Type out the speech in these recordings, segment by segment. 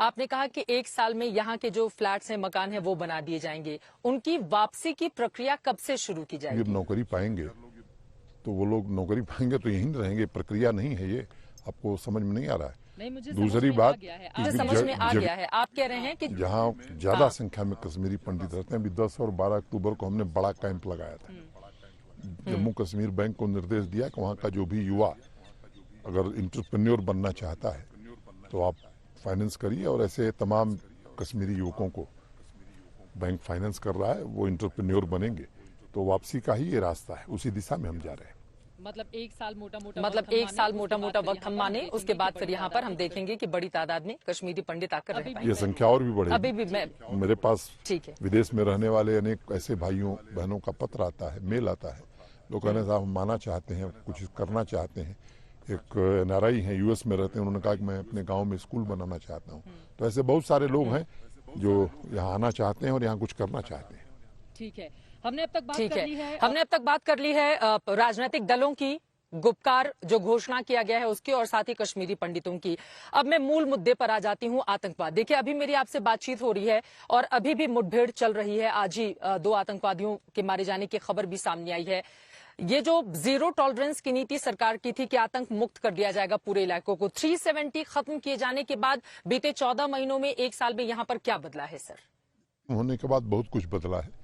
आपने कहा कि 1 साल में यहाँ के जो फ्लैट्स हैं, मकान हैं, वो बना दिए जाएंगे। उनकी वापसी की प्रक्रिया कब से शुरू की जाएगी? जब नौकरी पाएंगे तो वो लोग नौकरी पाएंगे तो यहीं रहेंगे। प्रक्रिया नहीं है ये, आपको समझ में नहीं आ रहा है। नहीं, मुझे दूसरी बात, समझ में आ गया है। आप कह रहे हैं कि जहाँ ज्यादा संख्या में कश्मीरी पंडित रहते हैं, अभी 10 और 12 अक्टूबर को हमने बड़ा कैंप लगाया था। जम्मू कश्मीर बैंक को निर्देश दिया कि वहाँ का जो भी युवा अगर इंटरप्रेन्योर बनना चाहता है तो आप फाइनेंस करिए, और ऐसे तमाम कश्मीरी युवकों को बैंक फाइनेंस कर रहा है, वो इंटरप्रेन्योर बनेंगे। तो वापसी का ही ये रास्ता है, उसी दिशा में हम जा रहे हैं। मतलब 1 साल मोटा मोटा वक्त हम माने, उसके बाद फिर यहाँ पर हम देखेंगे कि बड़ी तादाद में कश्मीरी पंडित आकर रह पाएंगे। ये संख्या और भी बढ़ेगी। अभी भी मेरे पास ठीक है, विदेश में रहने वाले अनेक ऐसे भाइयों बहनों का पत्र आता है, मेल आता है। लोग कहने साहब हम माना चाहते हैं, कुछ करना चाहते हैं। एक NRI है, US में रहते हैं, उन्होंने कहा कि मैं अपने गाँव में स्कूल बनाना चाहता हूँ। तो ऐसे बहुत सारे लोग हैं जो यहाँ आना चाहते हैं और यहाँ कुछ करना चाहते हैं। ठीक है, हमने अब तक बात कर ली है राजनीतिक दलों की, गुपकार जो घोषणा किया गया है उसकी, और साथ ही कश्मीरी पंडितों की। अब मैं मूल मुद्दे पर आ जाती हूँ, आतंकवाद। देखिए, अभी मेरी आपसे बातचीत हो रही है और अभी भी मुठभेड़ चल रही है। आज ही 2 आतंकवादियों के मारे जाने की खबर भी सामने आई है। ये जो जीरो टॉलरेंस की नीति सरकार की थी कि आतंक मुक्त कर दिया जाएगा पूरे इलाकों को, 370 खत्म किए जाने के बाद बीते 14 महीनों में, 1 साल में यहाँ पर क्या बदला है सर? होने के बाद बहुत कुछ बदला है।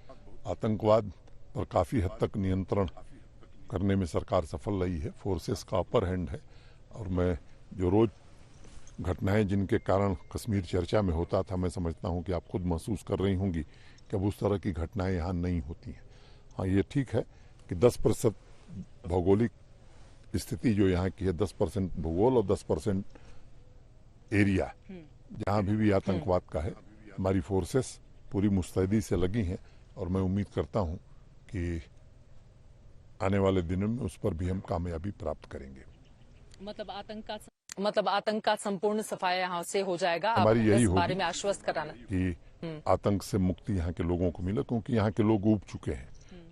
आतंकवाद पर काफी हद तक नियंत्रण करने में सरकार सफल रही है। फोर्सेस का अपर हैंड है, और मैं जो रोज घटनाएं जिनके कारण कश्मीर चर्चा में होता था, मैं समझता हूं कि आप खुद महसूस कर रही होंगी कि अब उस तरह की घटनाएं यहाँ नहीं होती हैं। हाँ, ये ठीक है कि 10% भौगोलिक स्थिति जो यहाँ की है, 10% भूगोल और 10% एरिया जहाँ भी आतंकवाद का है, हमारी फोर्सेस पूरी मुस्तैदी से लगी हैं, और मैं उम्मीद करता हूं कि आने वाले दिनों में उस पर भी हम कामयाबी प्राप्त करेंगे। मतलब आतंक का संपूर्ण सफाया यहाँ से हो जाएगा। हमारी यही बारे में आश्वस्त कराना कि आतंक से मुक्ति यहाँ के लोगों को मिले, क्योंकि यहाँ के लोग ऊब चुके हैं।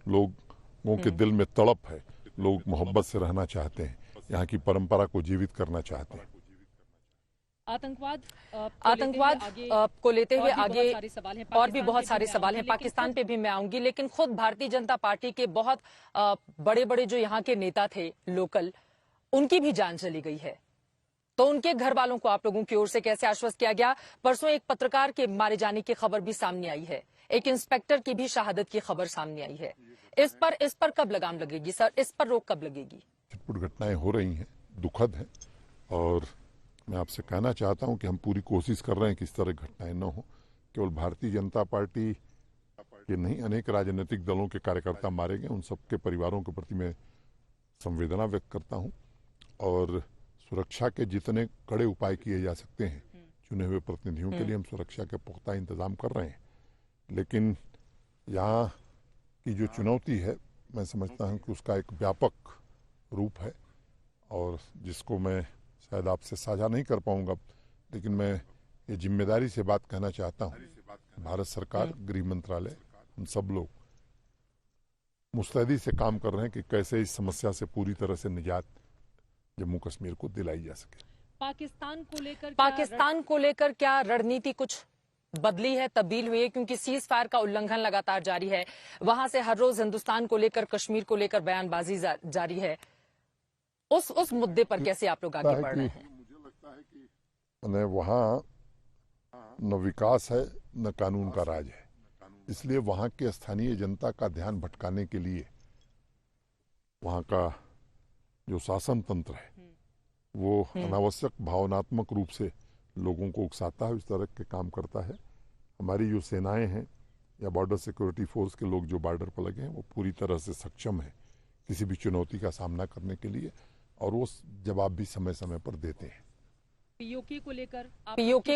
लोगों के दिल में तड़प है, लोग मोहब्बत से रहना चाहते हैं, यहाँ की परंपरा को जीवित करना चाहते हैं। आतंकवाद को लेते हुए आगे और भी बहुत सारे सवाल हैं। पाकिस्तान पे भी मैं आऊंगी, लेकिन खुद भारतीय जनता पार्टी के बहुत बड़े बड़े जो यहाँ के नेता थे लोकल, उनकी भी जान चली गई है। तो उनके घर वालों को आप लोगों की ओर से कैसे आश्वस्त किया गया? परसों एक पत्रकार के मारे जाने की खबर भी सामने आई है, एक इंस्पेक्टर की भी शहादत की खबर सामने आई है। इस पर कब लगाम लगेगी सर? इस पर रोक कब लगेगी? छिटपुट घटनाएं हो रही हैं, दुखद है, और मैं आपसे कहना चाहता हूं कि हम पूरी कोशिश कर रहे हैं कि इस तरह घटनाएं न हो। केवल भारतीय जनता पार्टी के नहीं, अनेक राजनीतिक दलों के कार्यकर्ता मारे गए, उन सबके परिवारों के प्रति मैं संवेदना व्यक्त करता हूं, और सुरक्षा के जितने कड़े उपाय किए जा सकते हैं चुने हुए प्रतिनिधियों के लिए, हम सुरक्षा के पुख्ता इंतजाम कर रहे हैं। लेकिन यहाँ की जो चुनौती है, मैं समझता हूं कि उसका एक व्यापक रूप है, और जिसको मैं शायद आपसे साझा नहीं कर पाऊंगा, लेकिन मैं ये जिम्मेदारी से बात कहना चाहता हूं। भारत सरकार, गृह मंत्रालय, हम सब लोग मुस्तैदी से काम कर रहे हैं कि कैसे इस समस्या से पूरी तरह से निजात जम्मू कश्मीर को दिलाई जा सके। पाकिस्तान को लेकर क्या रणनीति कुछ बदली है, तब्दील हुई है? क्योंकि सीज फायर का उल्लंघन लगातार जारी है, वहां से हर रोज हिंदुस्तान को लेकर, कश्मीर को लेकर बयानबाजी जारी है। उस मुद्दे पर कैसे आप लोग आगे बढ़ रहे हैं? मुझे लगता है कि वहाँ न विकास है, न कानून का राज है, इसलिए वहाँ के स्थानीय जनता का ध्यान भटकाने के लिए वहाँ का जो शासन तंत्र है वो अनावश्यक भावनात्मक रूप से लोगों को उकसाता है, इस तरह के काम करता है। हमारी जो सेनाएं हैं या बॉर्डर सिक्योरिटी फोर्स के लोग जो बॉर्डर पर लगे हैं, वो पूरी तरह से सक्षम है किसी भी चुनौती का सामना करने के लिए, और वो जवाब भी समय समय पर देते हैं। पीओके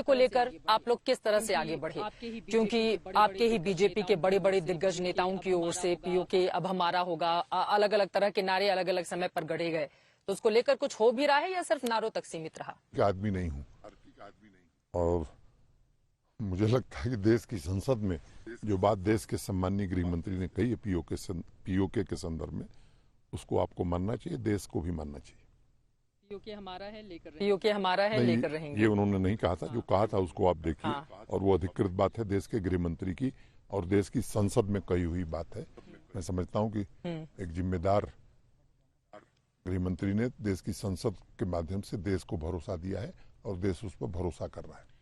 को लेकर आप लोग किस तरह से आगे बढ़े? क्योंकि आपके ही बीजेपी के बड़े बड़े दिग्गज नेताओं की ओर से पीओके अब हमारा होगा, अलग अलग तरह के नारे अलग अलग समय पर गढ़े गए, तो उसको लेकर कुछ हो भी रहा है या सिर्फ नारों तक सीमित रहा? आदमी नहीं हूँ, और मुझे लगता है कि देश की संसद में जो बात देश के सम्माननीय गृह मंत्री ने कही है पीओके के संदर्भ में, उसको आपको मानना चाहिए, देश को भी मानना चाहिए। पीओके हमारा है लेकर रहेंगे। पीओके हमारा है नहीं, लेकर रहेंगे। ये उन्होंने नहीं कहा था। जो कहा था उसको आप देखिए। हाँ। और वो अधिकृत बात है देश के गृह मंत्री की और देश की संसद में कही हुई बात है। मैं समझता हूं कि एक जिम्मेदार गृह मंत्री ने देश की संसद के माध्यम से देश को भरोसा दिया है और देश उस पर भरोसा कर रहा है।